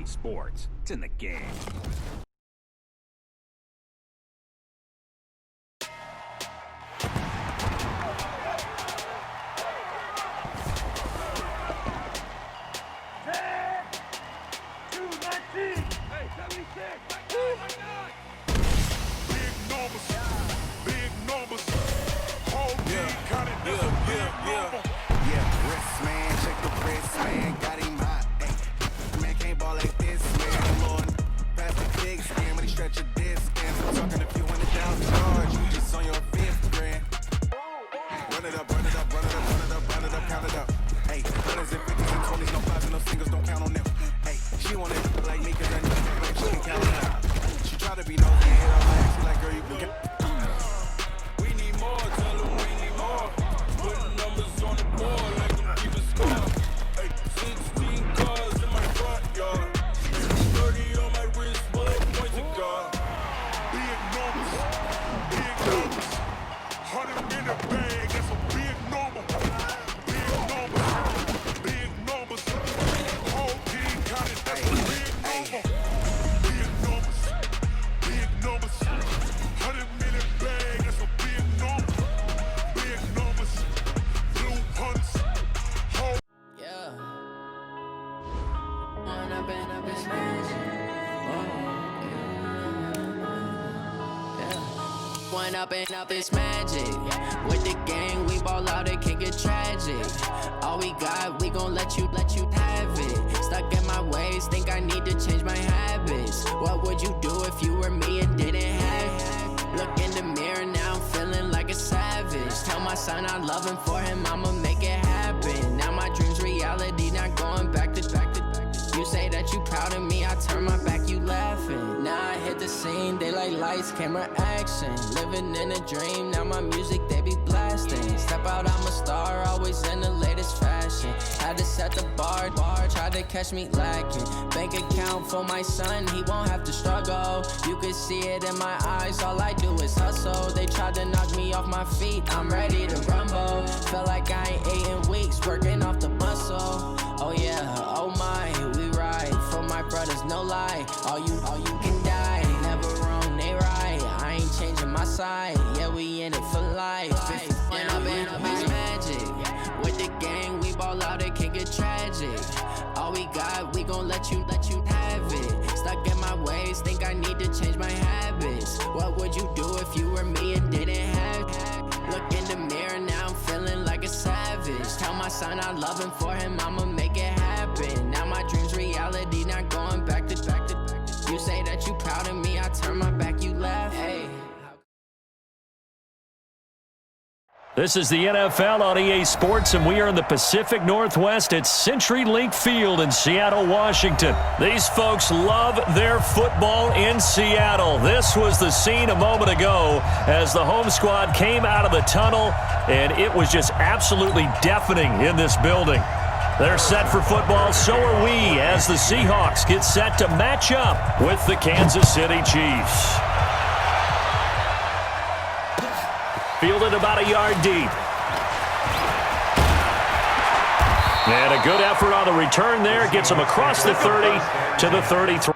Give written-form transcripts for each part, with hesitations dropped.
EA Sports. It's in the game. Up this magic. With the gang, we ball out, it can get tragic. All we got, we gon' let you have it. Stuck in my ways, think I need to change my habits. What would you do if you were me and didn't have it? Look in the mirror, now I'm feeling like a savage. Tell my son I love him, for him I'ma make it happen. Now my dream's reality, not going back to. You say that you proud of me, I turn my back, you laughing. Now I hit the scene, they like lights, camera, action. Living in a dream, now my music, they be blasting. Step out, I'm a star, always in the latest fashion. Had to set the bar, tried to catch me lacking. Bank account for my son, he won't have to struggle. You can see it in my eyes, all I do is hustle. They tried to knock me off my feet, I'm ready to rumble. Felt like I ain't ate in weeks, working off the muscle. Oh yeah, oh my, we ride for my brothers, no lie. All you can die, never wrong, they right. I ain't changing my side, yeah, we in it for life. When up it's magic. With the gang, we ball out, it can get tragic. All we got, we gon' let you have it. Stuck in my ways, think I need to change my habits. What would you do if you were me and didn't have it? Look in the mirror, now I'm feeling like a savage. Tell my son I love him, for him I'ma make it happen. Now my dream's reality, not going back to. You say that you proud of me, I turn my back, you laugh. Hey. This is the NFL on EA Sports, and we are in the Pacific Northwest at CenturyLink Field in Seattle, Washington. These folks love their football in Seattle. This was the scene a moment ago as the home squad came out of the tunnel, and it was just absolutely deafening in this building. They're set for football, so are we, as the Seahawks get set to match up with the Kansas City Chiefs. Fielded about a yard deep. And a good effort on the return there. Gets him across the 30 to the 33.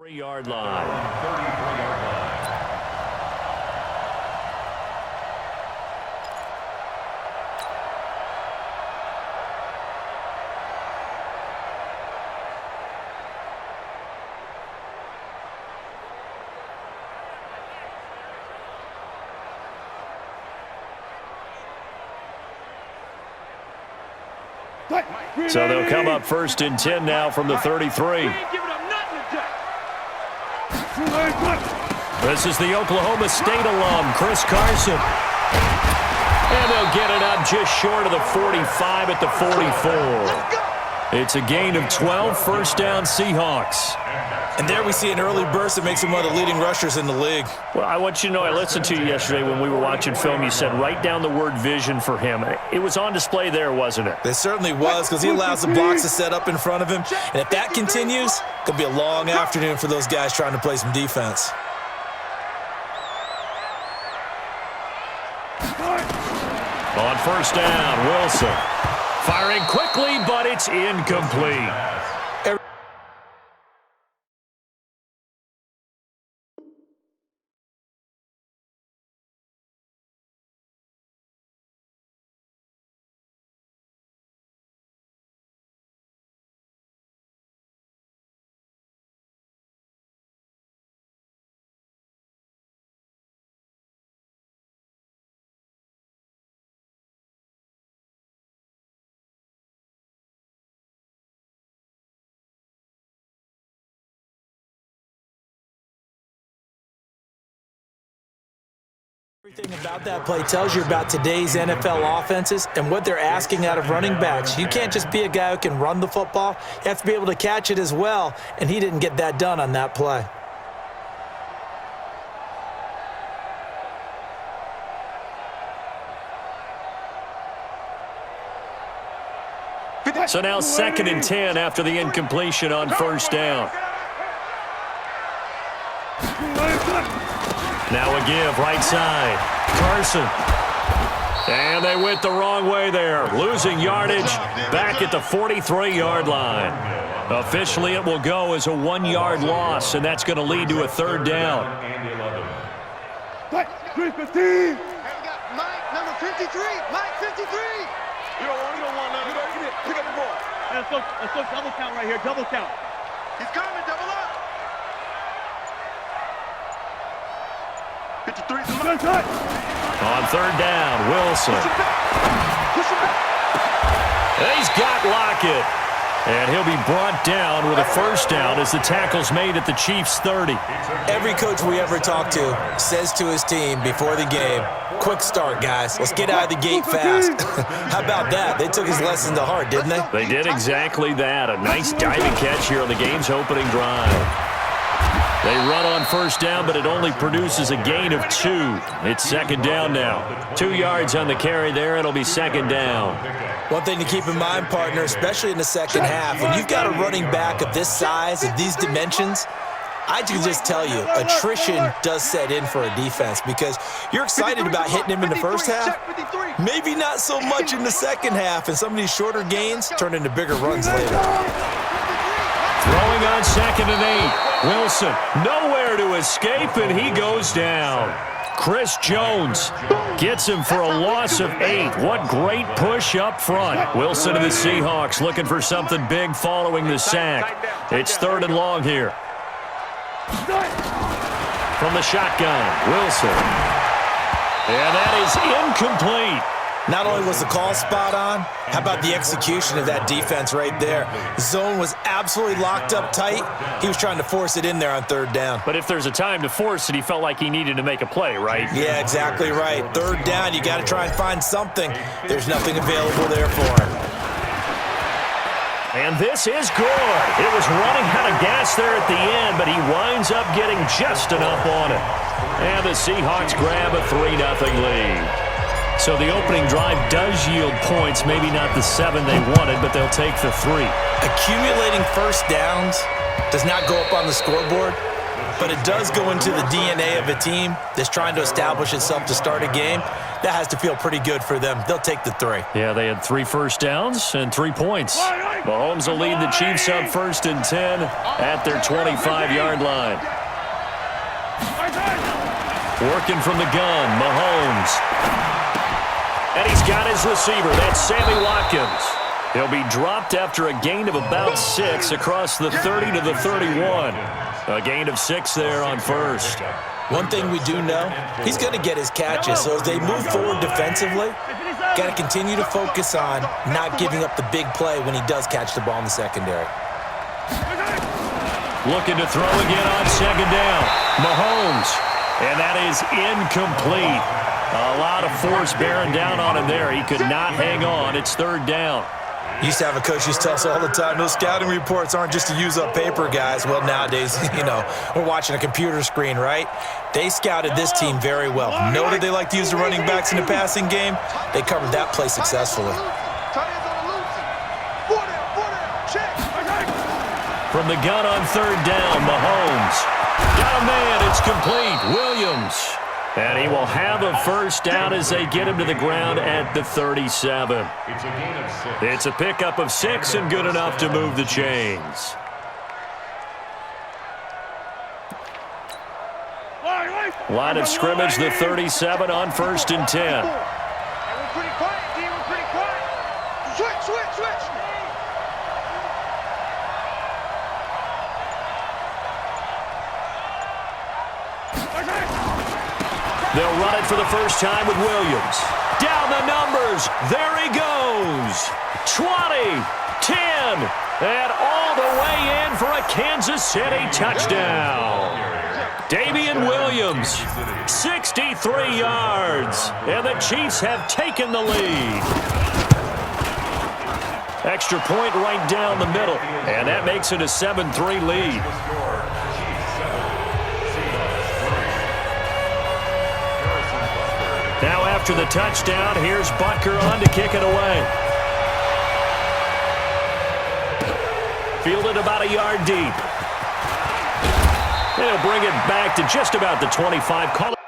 3-yard line. So they'll come up 1st and 10 now from the 33. This is the Oklahoma State alum, Chris Carson. And they'll get it up just short of the 45 at the 44. It's a gain of 12, first down Seahawks. And there we see an early burst that makes him one of the leading rushers in the league. Well, I want you to know, I listened to you yesterday when we were watching film. You said write down the word vision for him. It was on display there, wasn't it? It certainly was, because he allows the blocks to set up in front of him. And if that continues, it could be a long afternoon for those guys trying to play some defense. On first down, Wilson. Firing quickly, but it's incomplete. Everything about that play tells you about today's NFL offenses and what they're asking out of running backs. You can't just be a guy who can run the football. You have to be able to catch it as well, and he didn't get that done on that play. So now 2nd and 10 after the incompletion on first down. Now a give, right side. Carson. And they went the wrong way there. Losing yardage back at the 43-yard line. Officially, it will go as a 1-yard loss, and that's going to lead to a 3rd down. Mike, number 53. Mike, 53. You don't want none. Pick up the ball. Let's go double count right here. Double count. He's coming. Double up. 53's the line. On 3rd down, Wilson. Push him back. He's got Lockett. And he'll be brought down with a 1st down as the tackle's made at the Chiefs' 30. Every coach we ever talk to says to his team before the game, quick start, guys. Let's get out of the gate fast. How about that? They took his lesson to heart, didn't they? They did exactly that. A nice diving catch here on the game's opening drive. They run on 1st down, but it only produces a gain of 2. It's 2nd down now. 2 yards on the carry there. It'll be 2nd down. One thing to keep in mind, partner, especially in the second half, when you've got a running back of this size, of these dimensions, I can just tell you, attrition does set in for a defense because you're excited about hitting him in the first half, maybe not so much in the second half, and some of these shorter gains turn into bigger runs later. Throwing on 2nd and 8. Wilson, nowhere to escape, and he goes down. Chris Jones gets him for a loss of 8. What great push up front. Wilson and the Seahawks looking for something big following the sack. It's 3rd and long here. From the shotgun, Wilson. And that is incomplete. Not only was the call spot on, how about the execution of that defense right there? Zone was absolutely locked up tight. He was trying to force it in there on 3rd down. But if there's a time to force it, he felt like he needed to make a play, right? Yeah, exactly right. 3rd down, you got to try and find something. There's nothing available there for him. And this is good. It was running out of gas there at the end, but he winds up getting just enough on it. And the Seahawks grab a 3-0 lead. So the opening drive does yield points, maybe not the 7 they wanted, but they'll take the 3. Accumulating 1st downs does not go up on the scoreboard, but it does go into the DNA of a team that's trying to establish itself to start a game. That has to feel pretty good for them. They'll take the 3. Yeah, they had 3 first downs and 3 points. Mahomes will lead the Chiefs up 1st and 10 at their 25-yard line. Working from the gun, Mahomes. And he's got his receiver. That's Sammy Watkins. He'll be dropped after a gain of about 6 across the 30 to the 31. A gain of 6 there on 1st. One thing we do know, he's going to get his catches. So as they move forward defensively, got to continue to focus on not giving up the big play when he does catch the ball in the secondary. Looking to throw again on 2nd down. Mahomes. And that is incomplete. A lot of force bearing down on him there. He could not hang on. It's 3rd down. Used to have a coach used to tell us all the time, those scouting reports aren't just to use up paper, guys. Well, nowadays, we're watching a computer screen, right? They scouted this team very well. Know that they like to use the running backs in the passing game. They covered that play successfully. From the gun on 3rd down, Mahomes. Got a man. It's complete. Williams. And he will have a 1st down as they get him to the ground at the 37. It's a pickup of 6 and good enough to move the chains. Line of scrimmage, the 37 on 1st and 10. Switch. They'll run it for the first time with Williams. Down the numbers. There he goes. 20, 10, and all the way in for a Kansas City touchdown. Damian Williams, 63 yards, and the Chiefs have taken the lead. Extra point right down the middle, and that makes it a 7-3 lead. Now after the touchdown, here's Butker on to kick it away. Fielded about a yard deep. They'll bring it back to just about the 25. Call it.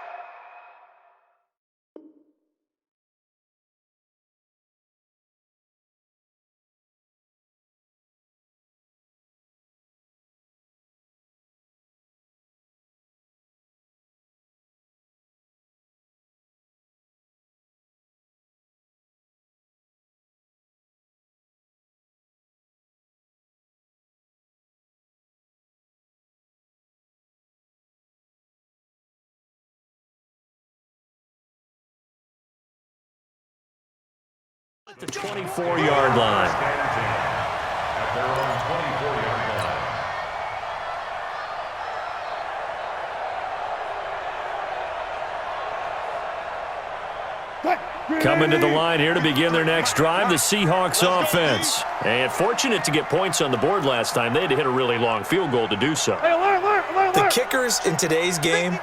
At the 24-yard line. At their own 24-yard line. Coming to the line here to begin their next drive, the Seahawks offense. And fortunate to get points on the board last time. They had to hit a really long field goal to do so. The kickers in today's game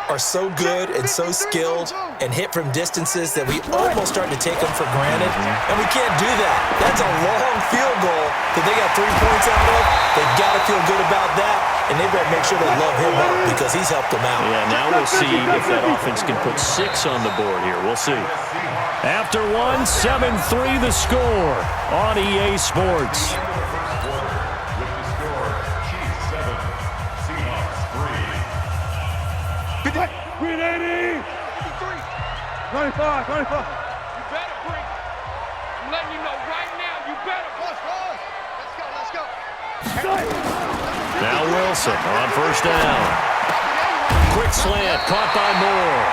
are so good and so skilled and hit from distances that we almost start to take them for granted, and we can't do that. That's a long field goal that they got 3 points out of. They've got to feel good about that, and they better make sure they love him up because he's helped them out. Yeah, now we'll see if that offense can put 6 on the board here. We'll see. After 7-3 the score on EA Sports. 25. You better bring. I'm letting you know right now, you better. Let's go. Now Wilson on 1st down. Quick slant caught by Moore.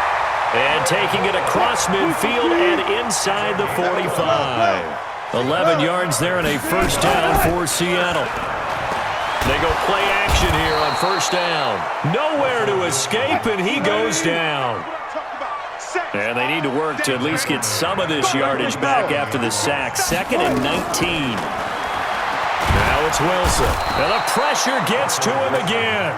And taking it across midfield and inside the 45. 11 yards there and a 1st down for Seattle. They go play action here on 1st down. Nowhere to escape, and he goes down. And they need to work to at least get some of this yardage back after the sack. 2nd and 19. Now it's Wilson. And the pressure gets to him again.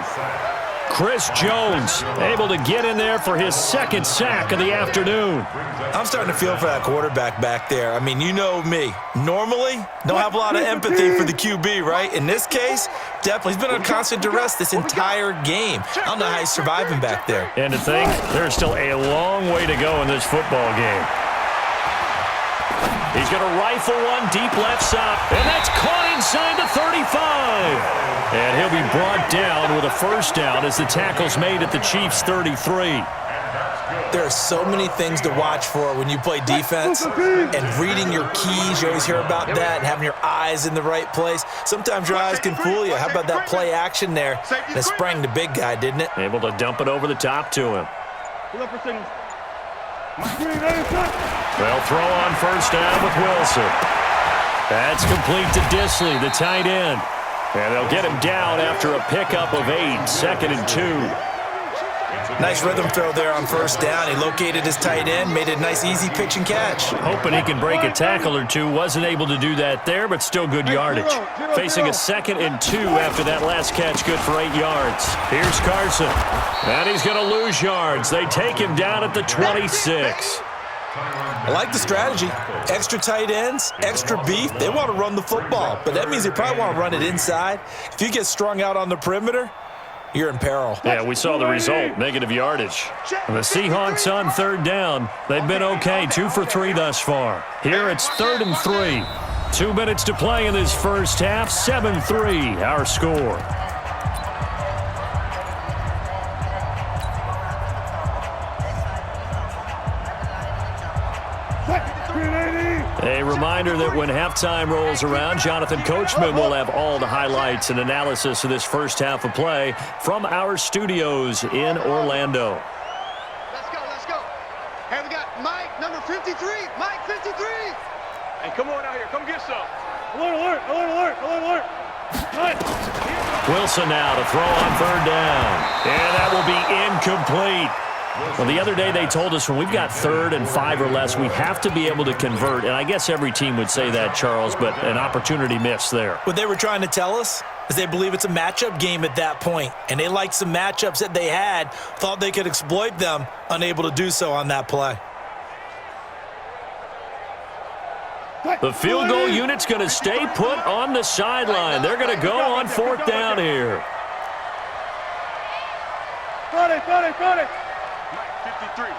Chris Jones able to get in there for his 2nd sack of the afternoon. I'm starting to feel for that quarterback back there. I mean, you know me. Normally, don't have a lot of empathy for the QB, right? In this case, definitely. He's been under constant duress this entire game. I don't know how he's surviving back there. And to think, there's still a long way to go in this football game. He's going to rifle one deep left side, and that's caught inside the 35. And he'll be brought down with a first down as the tackle's made at the Chiefs' 33. There are so many things to watch for when you play defense, and reading your keys, you always hear about that, and having your eyes in the right place. Sometimes your eyes can fool you. How about that play action there? And it sprang the big guy, didn't it? Able to dump it over the top to him. They'll throw on first down with Wilson. That's complete to Disley, the tight end. And they'll get him down after a pickup of 8, 2nd and 2. Nice rhythm throw there on first down. He located his tight end, made a nice easy pitch and catch. Hoping he can break a tackle or two. Wasn't able to do that there, but still good yardage. Facing a 2nd and 2 after that last catch, good for 8 yards. Here's Carson. And he's going to lose yards. They take him down at the 26. I like the strategy. Extra tight ends, extra beef. They want to run the football, but that means they probably want to run it inside. If you get strung out on the perimeter, you're in peril. Yeah, we saw the result, negative yardage. And the Seahawks on third down. They've been okay, 2 for 3 thus far. Here it's 3rd and 3. 2 minutes to play in this first half, 7-3 our score. A reminder that when halftime rolls around, Jonathan Coachman will have all the highlights and analysis of this first half of play from our studios in Orlando. Let's go, let's go. Hey, we got Mike, number 53. Mike, 53. Hey, come on out here. Come get some. Alert, alert, alert, alert, alert, alert. Wilson now to throw on third down. And that will be incomplete. Well, the other day they told us when we've got 3rd and 5 or less, we have to be able to convert. And I guess every team would say that, Charles, but an opportunity missed there. What they were trying to tell us is they believe it's a matchup game at that point, and they liked some matchups that they had, thought they could exploit them, unable to do so on that play. The field goal unit's going to stay put on the sideline. They're going to go on 4th down here. Got it, got it, got it. 53,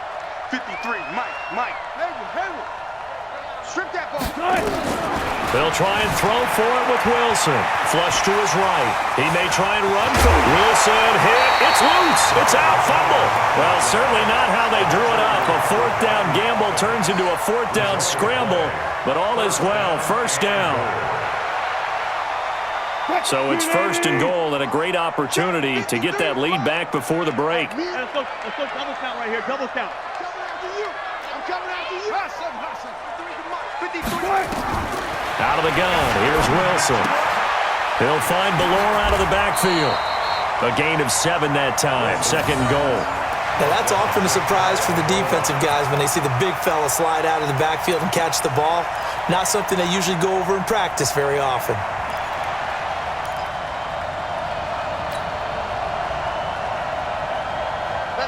53, Mike. Hayward. Strip that ball. They'll try and throw for it with Wilson. Flush to his right. He may try and run for it. Wilson hit. It's loose. It's out. Fumble. Well, certainly not how they drew it up. A 4th down gamble turns into a 4th down scramble, but all is well. First down. So it's 1st and goal and a great opportunity to get that lead back before the break. Let's go double count right here. Double count. Coming after you. I'm coming after you. Hustle. 53. Out of the gun. Here's Wilson. He'll find Ballore out of the backfield. A gain of 7 that time. 2nd and goal. Now that's often a surprise for the defensive guys when they see the big fella slide out of the backfield and catch the ball. Not something they usually go over in practice very often.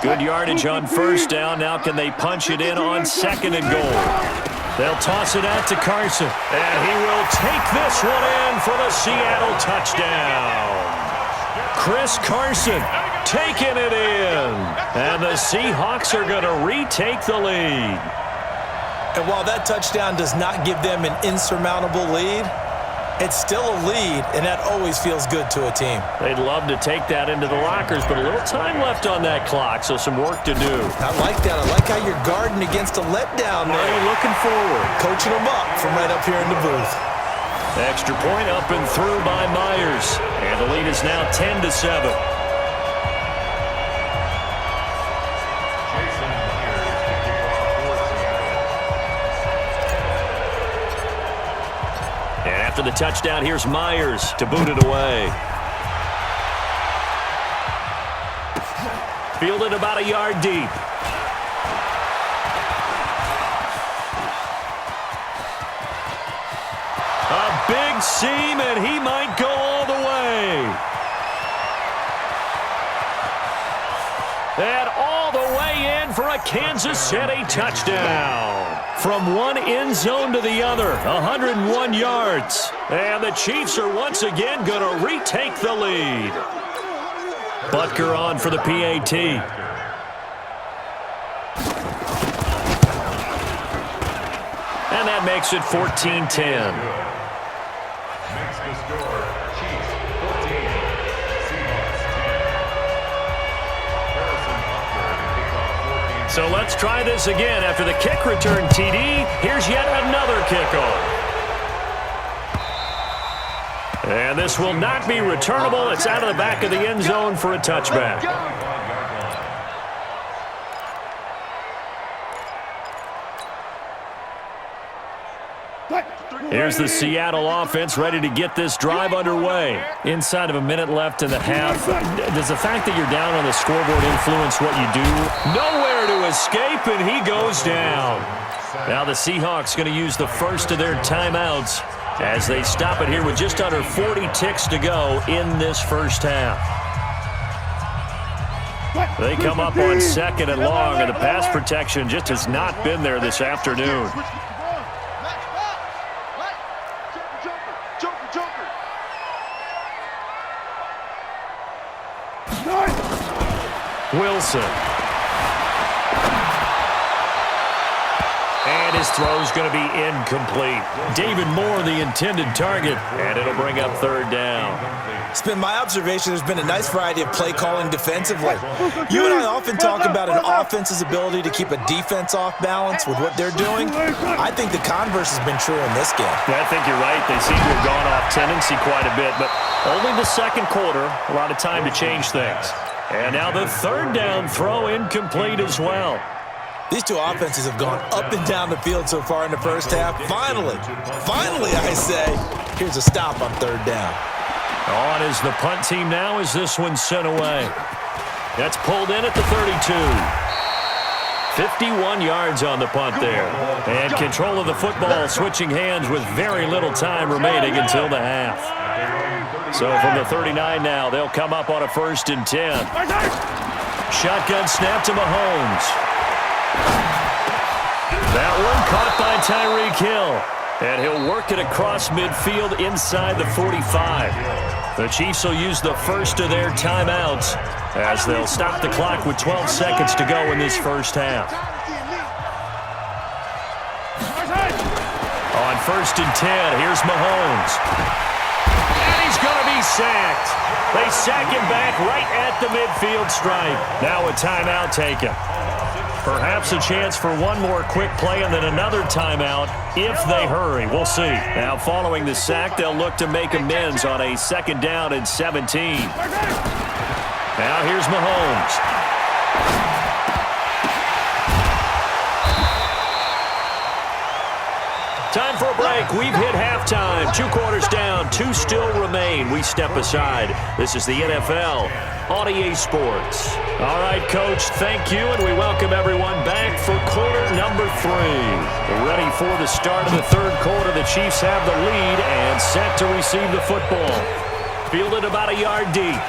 Good yardage on first down. Now can they punch it in on 2nd and goal? They'll toss it out to Carson. And he will take this one in for the Seattle touchdown. Chris Carson taking it in. And the Seahawks are going to retake the lead. And while that touchdown does not give them an insurmountable lead, it's still a lead, and that always feels good to a team. They'd love to take that into the lockers, but a little time left on that clock, so some work to do. I like that. I like how you're guarding against a letdown there. Looking forward. Coaching them up from right up here in the booth. Extra point up and through by Myers. And the lead is now 10-7. After the touchdown, here's Myers to boot it away. Fielded about a yard deep. A big seam, and he might go all the way. And all the way in for a Kansas City touchdown. From one end zone to the other, 101 yards. And the Chiefs are once again going to retake the lead. Butker on for the PAT. And And that makes it 14-10. Makes the score Chiefs 14, Seahawks 10. So let's try this again. After the kick return TD, here's yet another kickoff. And this will not be returnable. It's out of the back of the end zone for a touchback. Here's the Seattle offense ready to get this drive underway. Inside of a minute left in the half. Does the fact that you're down on the scoreboard influence what you do? Nowhere to escape, and he goes down. Now the Seahawks going to use the first of their timeouts as they stop it here with just under 40 ticks to go in this first half. They come up on 2nd and long, and the pass protection just has not been there this afternoon. Wilson. And his throw's going to be incomplete. David Moore, the intended target, and it'll bring up 3rd down. It's been my observation there's been a nice variety of play calling defensively. You and I often talk about an offense's ability to keep a defense off balance with what they're doing. I think the converse has been true in this game. Yeah, I think you're right. They seem to have gone off tendency quite a bit, but only the 2nd quarter, a lot of time to change things. And now the 3rd down throw incomplete as well. These two offenses have gone up and down the field so far in the first half. Finally, I say, here's a stop on 3rd down. On is the punt team now as this one's sent away. That's pulled in at the 32. 51 yards on the punt there. And control of the football switching hands with very little time remaining until the half. So from the 39 now, they'll come up on a 1st and 10. Shotgun snap to Mahomes. That one caught by Tyreek Hill. And he'll work it across midfield inside the 45. The Chiefs will use the first of their timeouts as they'll stop the clock with 12 seconds to go in this first half. On 1st and 10, here's Mahomes. And he's going to be sacked. They sack him back right at the midfield stripe. Now a timeout taken. Perhaps a chance for one more quick play and then another timeout if they hurry. We'll see. Now following the sack, they'll look to make amends on a 2nd down and 17. Now here's Mahomes. Time for a break. We've hit halftime. 2 quarters down. 2 still remain. We step aside. This is the NFL on EA Sports. All right, Coach, thank you, and we welcome everyone back for quarter number 3. We're ready for the start of the 3rd quarter. The Chiefs have the lead and set to receive the football. Fielded about a yard deep.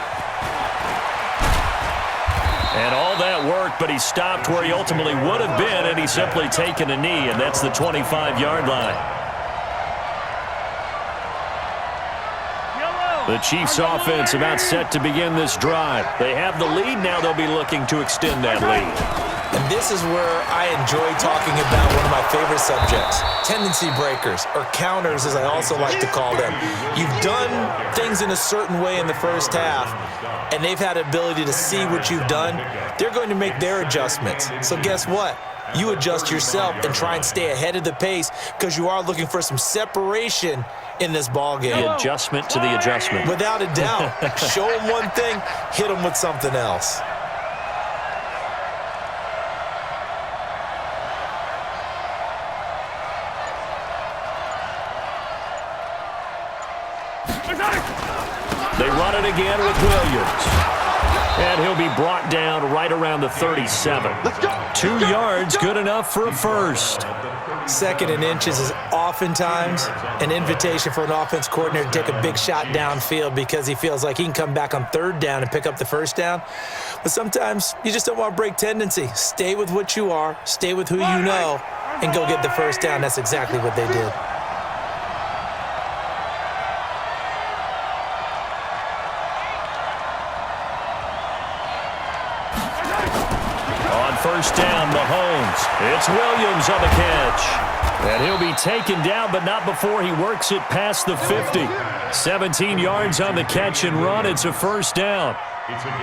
And all that worked, but he stopped where he ultimately would have been, and he's simply taken a knee, and that's the 25-yard line. The Chiefs offense about set to begin this drive. They have the lead. Now they'll be looking to extend that lead. And this is where I enjoy talking about one of my favorite subjects, tendency breakers, or counters as I also like to call them. You've done things in a certain way in the first half, and they've had the ability to see what you've done. They're going to make their adjustments. So guess what? You adjust yourself and try and stay ahead of the pace because you are looking for some separation in this ball game. The adjustment to the adjustment. Without a doubt. Show them one thing, hit them with something else. They run it again with Williams. And he'll be brought down right around the 37. 2 yards, good enough for a first. 2nd and inches is oftentimes an invitation for an offense coordinator to take a big shot downfield because he feels like he can come back on 3rd down and pick up the 1st down. But sometimes you just don't want to break tendency. Stay with what you are, stay with who you know, and go get the 1st down. That's exactly what they did. On 1st down, Mahomes. It's Williams on the catch. And he'll be taken down, but not before he works it past the 50. 17 yards on the catch and run. It's a first down.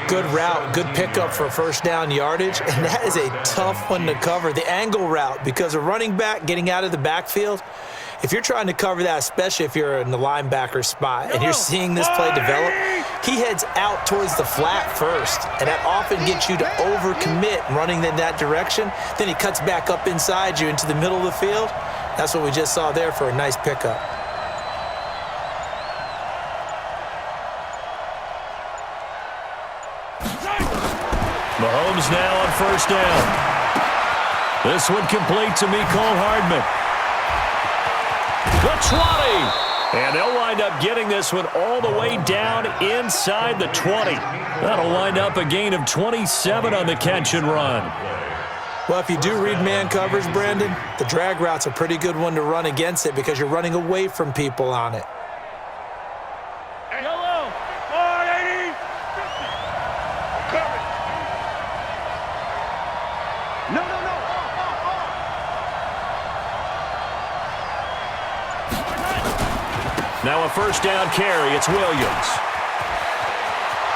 Good route, good pickup for first down yardage, and that is a tough one to cover. The angle route, because a running back getting out of the backfield, if you're trying to cover that, especially if you're in the linebacker spot and you're seeing this play develop, he heads out towards the flat first, and that often gets you to overcommit running in that direction. Then he cuts back up inside you into the middle of the field. That's what we just saw there for a nice pickup. Mahomes now on first down. This one complete to Mecole Hardman. The 20. And they'll wind up getting this one all the way down inside the 20. That'll wind up a gain of 27 on the catch and run. Well, if you do read man coverage, Brandon, the drag route's a pretty good one to run against it because you're running away from people on it. Yellow, 480, 50. Cover it. No. Now a first down carry. It's Williams.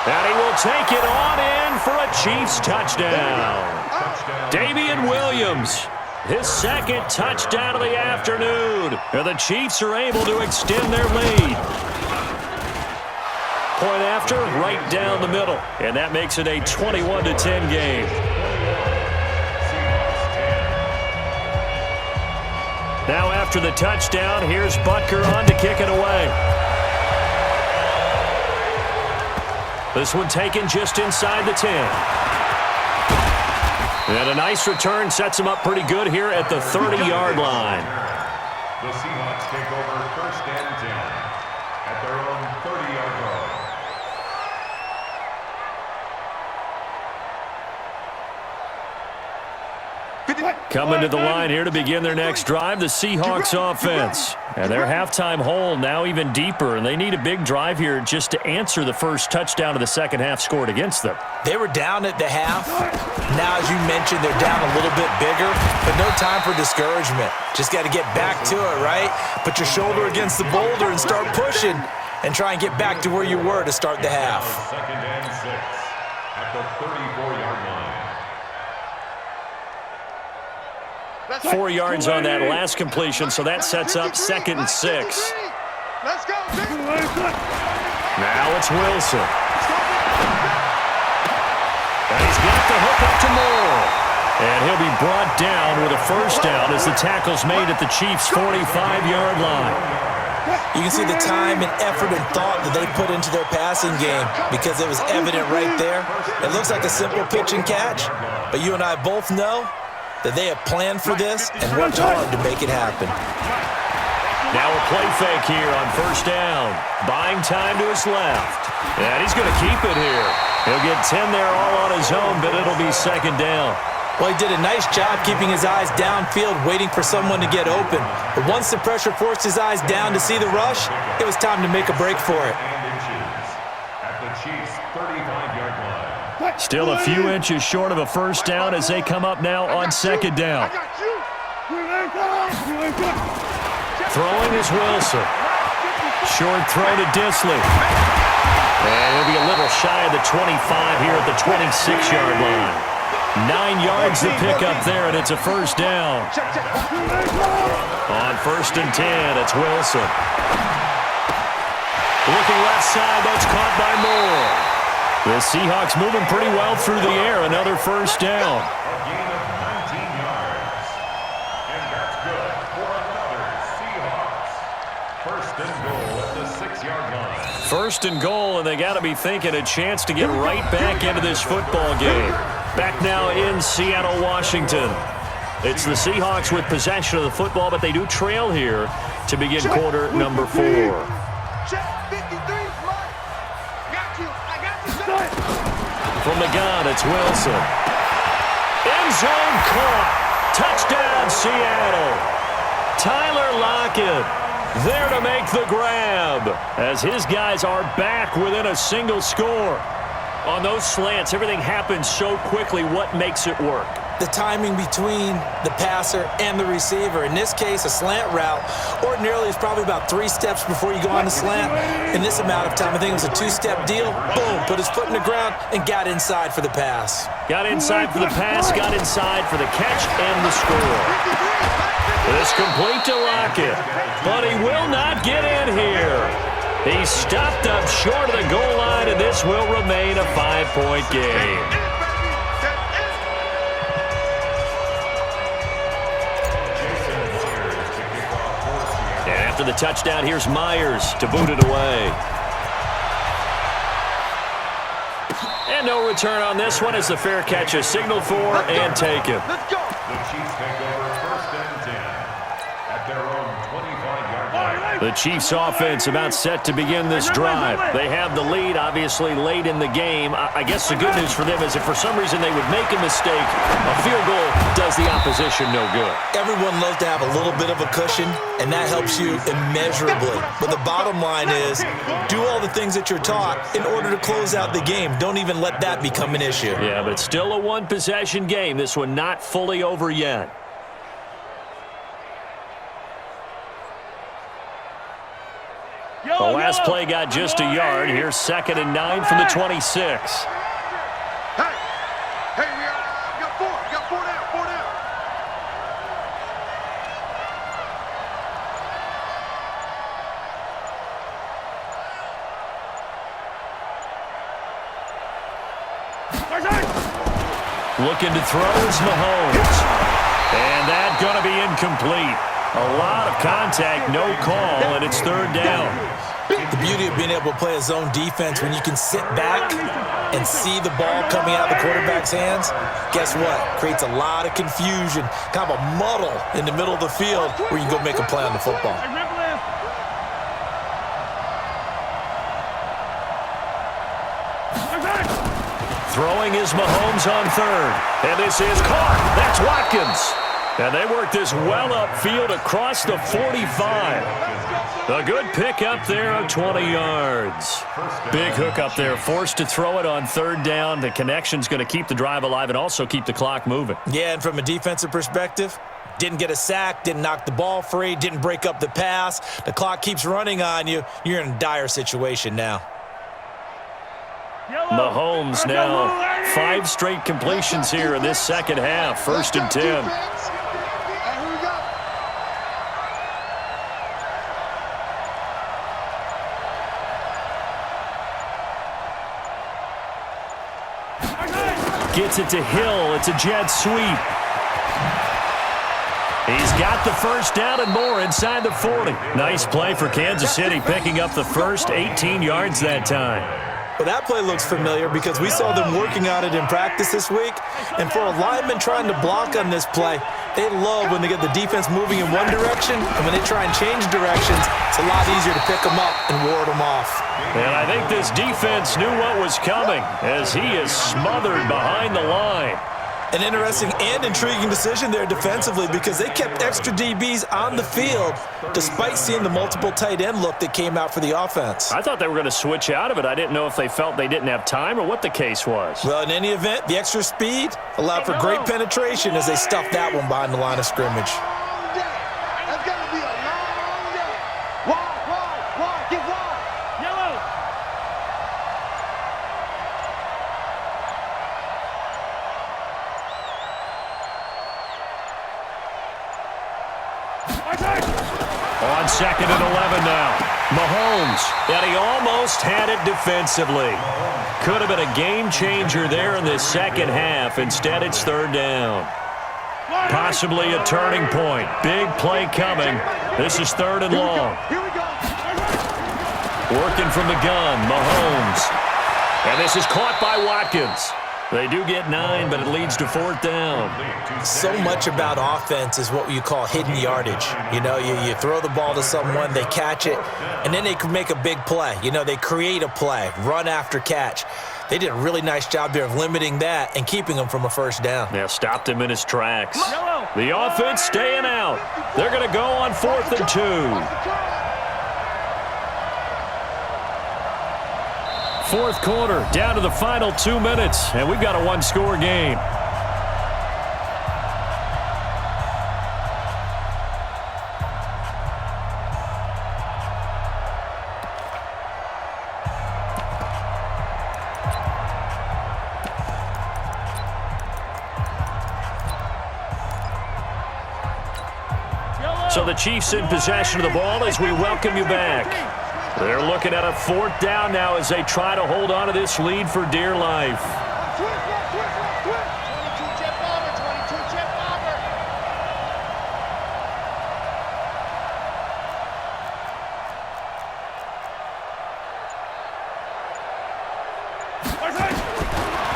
And he will take it on in for a Chiefs touchdown. Damian Williams, his second touchdown of the afternoon. And the Chiefs are able to extend their lead. Point after, right down the middle. And that makes it a 21-10 game. Now after the touchdown, here's Butker on to kick it away. This one taken just inside the 10. And a nice return sets him up pretty good here at the 30-yard line. The Seahawks take over first and 10 at their own 30-yard line. Coming to the line here to begin their next drive, the Seahawks offense. And their halftime hole now even deeper, and they need a big drive here just to answer the first touchdown of the second half scored against them. They were down at the half. Now, as you mentioned, they're down a little bit bigger, but no time for discouragement. Just got to get back to it, right? Put your shoulder against the boulder and start pushing and try and get back to where you were to start the half. Second and 6 at the 34-yard line. 4 yards on that last completion, so that sets up second and 6. Let's go. Now it's Wilson. And he's got the hook up to Moore. And he'll be brought down with a first down as the tackle's made at the Chiefs' 45-yard line. You can see the time and effort and thought that they put into their passing game because it was evident right there. It looks like a simple pitch and catch, but you and I both know that they have planned for this and worked hard to make it happen. Now a play fake here on first down. Buying time to his left. And he's going to keep it here. He'll get 10 there all on his own, but it'll be second down. Well, he did a nice job keeping his eyes downfield, waiting for someone to get open. But once the pressure forced his eyes down to see the rush, it was time to make a break for it. At the Chiefs' 35-yard line. Still a few inches short of a first down as they come up now on second down. Throwing is Wilson. Short throw to Disley. And he'll be a little shy of the 25 here at the 26-yard line. 9 yards to pick up there, and it's a first down. On first and 10, it's Wilson. Looking left side, that's caught by Moore. The Seahawks moving pretty well through the air. Another first down. A gain of 19 yards. And that's good for another Seahawks. First and goal at the 6-yard line. First and goal, and they got to be thinking a chance to get right back into this football game. Back now in Seattle, Washington. It's the Seahawks with possession of the football, but they do trail here to begin quarter number 4. From the gun, it's Wilson. End zone caught. Touchdown, Seattle. Tyler Lockett there to make the grab as his guys are back within a single score. On those slants, everything happens so quickly. What makes it work? the timing between the passer and the receiver. In this case, a slant route ordinarily is probably about 3 steps before you go on the slant. In this amount of time, I think it was a 2-step deal. Boom, put his foot in the ground and got inside for the pass. Got inside for the pass, got inside for the catch and the score. It's complete to Lockett, but he will not get in here. He stopped up short of the goal line, and this will remain a 5-point game. And after the touchdown, here's Myers to boot it away. And no return on this one as the fair catch is signaled for and taken. Let's go. The Chiefs take over 1st and 10 at their own 25-yard line. The Chiefs offense about set to begin this drive. They have the lead, obviously, late in the game. I guess the good news for them is if for some reason they would make a mistake, a field goal does the opposition no good. Everyone loves to have a little bit of a cushion, and that helps you immeasurably. But the bottom line is, do all the things that you're taught in order to close out the game. Don't even let that become an issue. Yeah, but still a one-possession game. This one not fully over yet. The last play got just a yard. Here's 2nd and 9 from the 26. Hey, we got 4. We got 4 down. 4 down. Looking to throw is Mahomes. And that's going to be incomplete. A lot of contact, no call, and it's 3rd down. The beauty of being able to play a zone defense when you can sit back and see the ball coming out of the quarterback's hands, guess what? Creates a lot of confusion, kind of a muddle in the middle of the field where you can go make a play on the football. Throwing is Mahomes on 3rd. And this is caught. That's Watkins. And they work this well upfield across the 45. A good pick up there of 20 yards. Big hook up there, forced to throw it on 3rd down. The connection's going to keep the drive alive and also keep the clock moving. Yeah, and from a defensive perspective, didn't get a sack, didn't knock the ball free, didn't break up the pass. The clock keeps running on you. You're in a dire situation now. Mahomes now 5 straight completions here in this 2nd half. 1st and 10. Gets it to Hill. It's a jet sweep. He's got the 1st down and more inside the 40. Nice play for Kansas City, picking up the first 18 yards that time. Well, that play looks familiar because we saw them working on it in practice this week. And for a lineman trying to block on this play, they love when they get the defense moving in one direction, and when they try and change directions, it's a lot easier to pick them up and ward them off. And I think this defense knew what was coming as he is smothered behind the line. An interesting and intriguing decision there defensively because they kept extra DBs on the field despite seeing the multiple tight end look that came out for the offense. I thought they were going to switch out of it. I didn't know if they felt they didn't have time or what the case was. Well, in any event, the extra speed allowed for great penetration as they stuffed that one behind the line of scrimmage. That's got to be a long day. Wide, get wide. Yellow. On 2nd and 11 now. Mahomes, and he almost had it defensively. Could have been a game changer there in this 2nd half. Instead, it's 3rd down. Possibly a turning point. Big play coming. This is 3rd and long. Here we go. Working from the gun, Mahomes. And this is caught by Watkins. They do get 9, but it leads to 4th down. So much about offense is what you call hidden yardage. You know, you throw the ball to someone, they catch it, and then they can make a big play. You know, they create a play, run after catch. They did a really nice job there of limiting that and keeping him from a 1st down. Yeah, stopped him in his tracks. The offense staying out. They're going to go on 4th and 2. 4th quarter, down to the final 2 minutes, and we've got a 1-score game. the Chiefs in possession of the ball as we welcome you back. They're looking at a 4th down now as they try to hold on to this lead for dear life.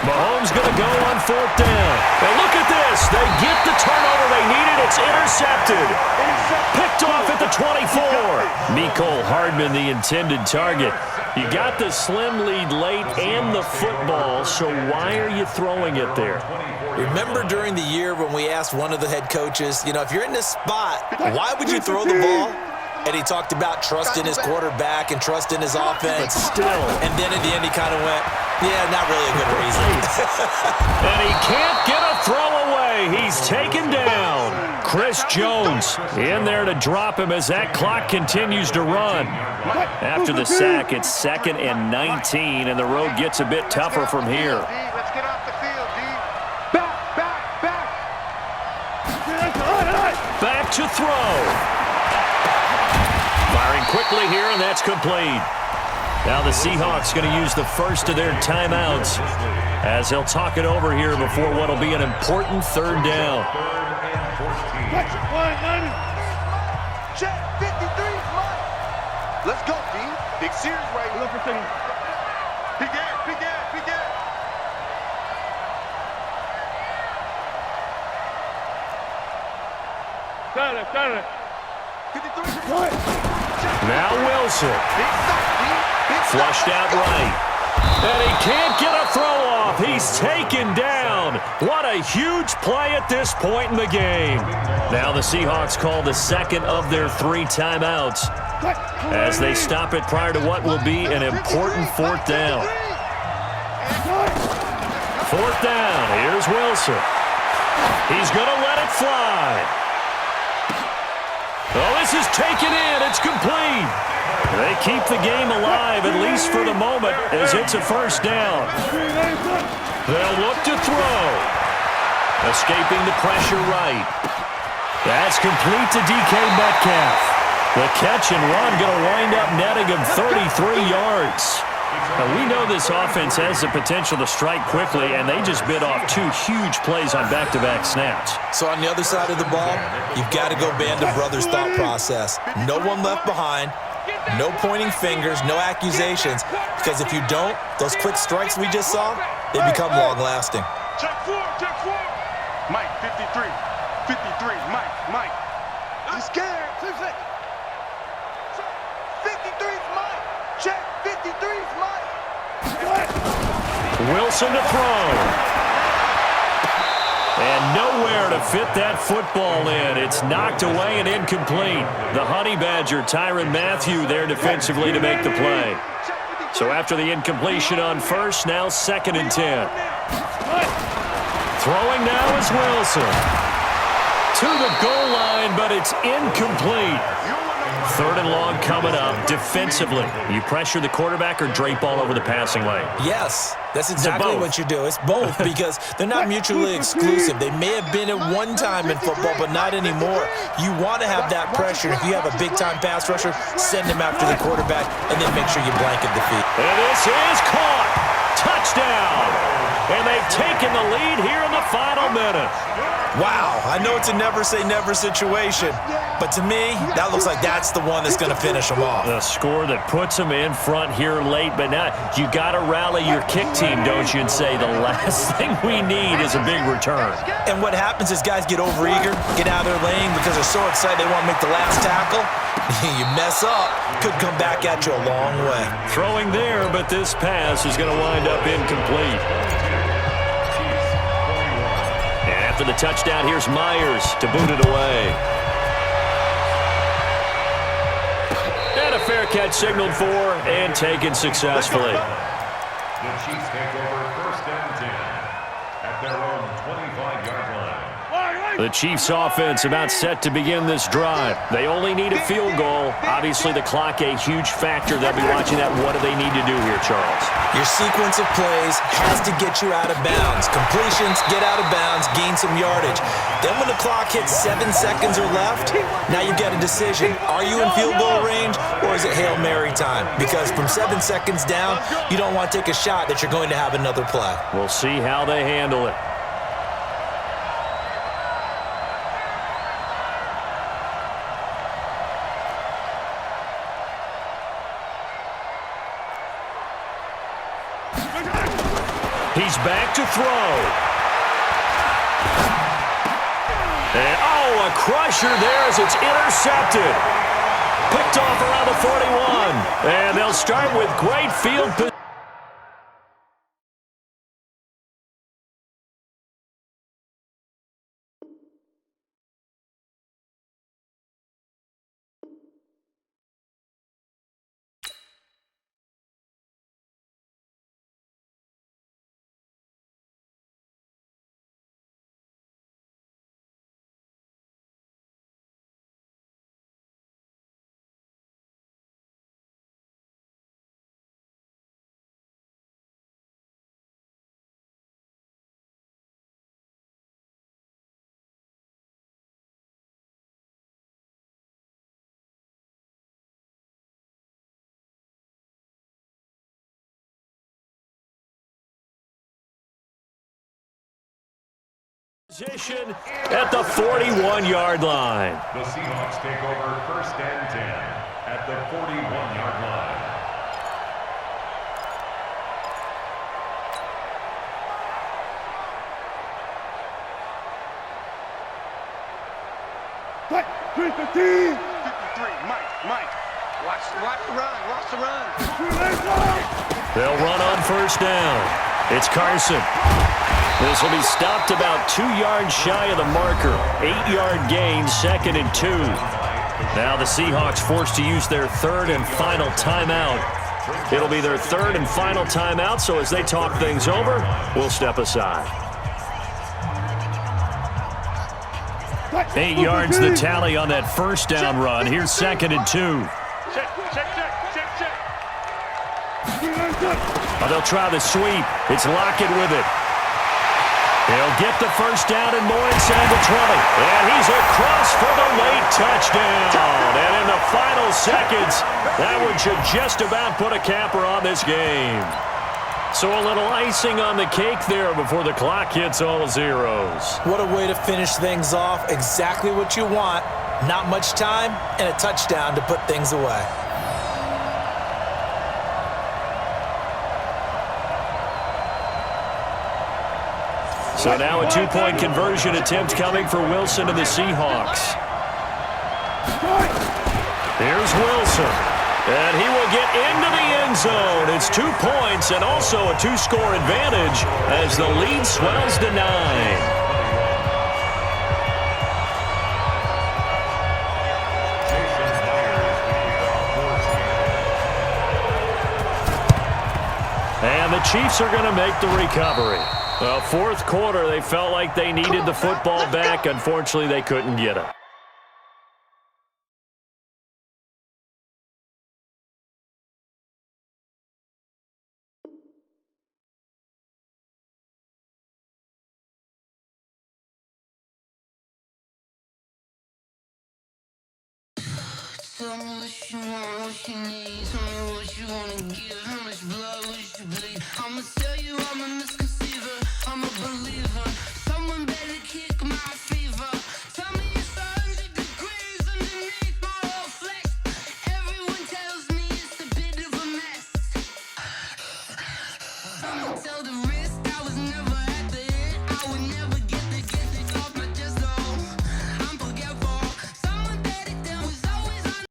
Mahomes going to go on 4th down. And look at this. They get the turnover they needed. It's intercepted. Picked off at the 24. Mecole Hardman, the intended target. You got the slim lead late and the football, so why are you throwing it there? Remember during the year when we asked one of the head coaches, if you're in this spot, why would you throw the ball? And he talked about trust in his quarterback and trust in his offense. But still. And then at the end he kind of went, yeah, not really a good reason. And he can't get a throw away. He's taken down. Chris Jones in there to drop him as that clock continues to run. After the sack, it's 2nd and 19, and the road gets a bit tougher from here. Let's get off the field, D. Back to throw. Firing quickly here, and that's complete. Now the Seahawks going to use the first of their timeouts as they'll talk it over here before what will be an important 3rd down. Check 53. Let's go, D. Big series right here. Big air. Got it. 53. Now Wilson. Flushed out right. And he can't get a throw off. He's taken down. What a huge play at this point in the game. Now the Seahawks call the 2nd of their 3 timeouts as they stop it prior to what will be an important 4th down. 4th down. Here's Wilson. He's going to let it fly. Oh, this is taken in. It's complete. They keep the game alive, at least for the moment, as it's a 1st down. They'll look to throw. Escaping the pressure right. That's complete to DK Metcalf. The catch and run going to wind up netting him 33 yards. Now, we know this offense has the potential to strike quickly, and they just bit off 2 huge plays on back-to-back snaps. So on the other side of the ball, you've got to go band of brothers thought process. No one left behind, no pointing fingers, no accusations, because if you don't, those quick strikes we just saw, they become long-lasting. Check 4. Mike, 53. Mike. He's scared. 53's Mike. Check 53's Mike. Wilson to throw. And nowhere to fit that football in. It's knocked away and incomplete. The Honey Badger, Tyrann Mathieu, there defensively to make the play. So after the incompletion on 1st, now 2nd and 10. Throwing now is Wilson. To the goal line, but it's incomplete. 3rd and long coming up. Defensively, you pressure the quarterback or drape all over the passing lane? Yes, that's exactly what you do. It's both because they're not mutually exclusive. They may have been at one time in football, but not anymore. You want to have that pressure. If you have a big-time pass rusher, send him after the quarterback and then make sure you blanket the feet. And this is caught. Touchdown. And they've taken the lead here in the final minute. Wow, I know it's a never-say-never situation, but to me, that looks like that's the one that's going to finish them off. The score that puts them in front here late, but now you got to rally your kick team, don't you, and say the last thing we need is a big return. And what happens is guys get overeager, get out of their lane because they're so excited they want to make the last tackle. You mess up, could come back at you a long way. Throwing there, but this pass is going to wind up incomplete. After the touchdown, here's Myers to boot it away. And a fair catch signaled for and taken successfully. The Chiefs take over 1st and 10 at their own 25-yard line. The Chiefs offense about set to begin this drive. They only need a field goal. Obviously, the clock a huge factor. They'll be watching that. What do they need to do here, Charles? Your sequence of plays has to get you out of bounds. Completions, get out of bounds, gain some yardage. Then when the clock hits 7 seconds or left, now you get a decision. Are you in field goal range or is it Hail Mary time? Because from 7 seconds down, you don't want to take a shot that you're going to have another play. We'll see how they handle it. He's back to throw. And, oh, a crusher there as it's intercepted. Picked off around the 41. And they'll start with great field position. Position at the 41-yard line. The Seahawks take over 1st and 10 at the 41-yard line. Right, 315. 53, Mike. Watch the run. They'll run on 1st down. It's Carson. This will be stopped about 2 yards shy of the marker. 8-yard gain, 2nd and 2. Now the Seahawks forced to use their 3rd and final timeout. It'll be their 3rd and final timeout, so as they talk things over, we'll step aside. 8 yards the tally on that 1st down run. Here's 2nd and 2. Check. Oh, they'll try the sweep. It's Lockett with it. He'll get the 1st down and more inside the 20. And he's across for the late touchdown. And in the final seconds, that one should just about put a capper on this game. So a little icing on the cake there before the clock hits all zeros. What a way to finish things off. Exactly what you want. Not much time and a touchdown to put things away. So now a 2-point conversion attempt coming for Wilson and the Seahawks. Here's Wilson. And he will get into the end zone. It's 2 points and also a 2-score advantage as the lead swells to 9. And the Chiefs are going to make the recovery. Well, 4th quarter, they felt like they needed the football back. Unfortunately, they couldn't get it. Tell me what you want, what you need. Tell me what you wanna give. How much blood would you bleed? I'ma tell you I'm a misconceiver. I'm a believer. Someone better kick my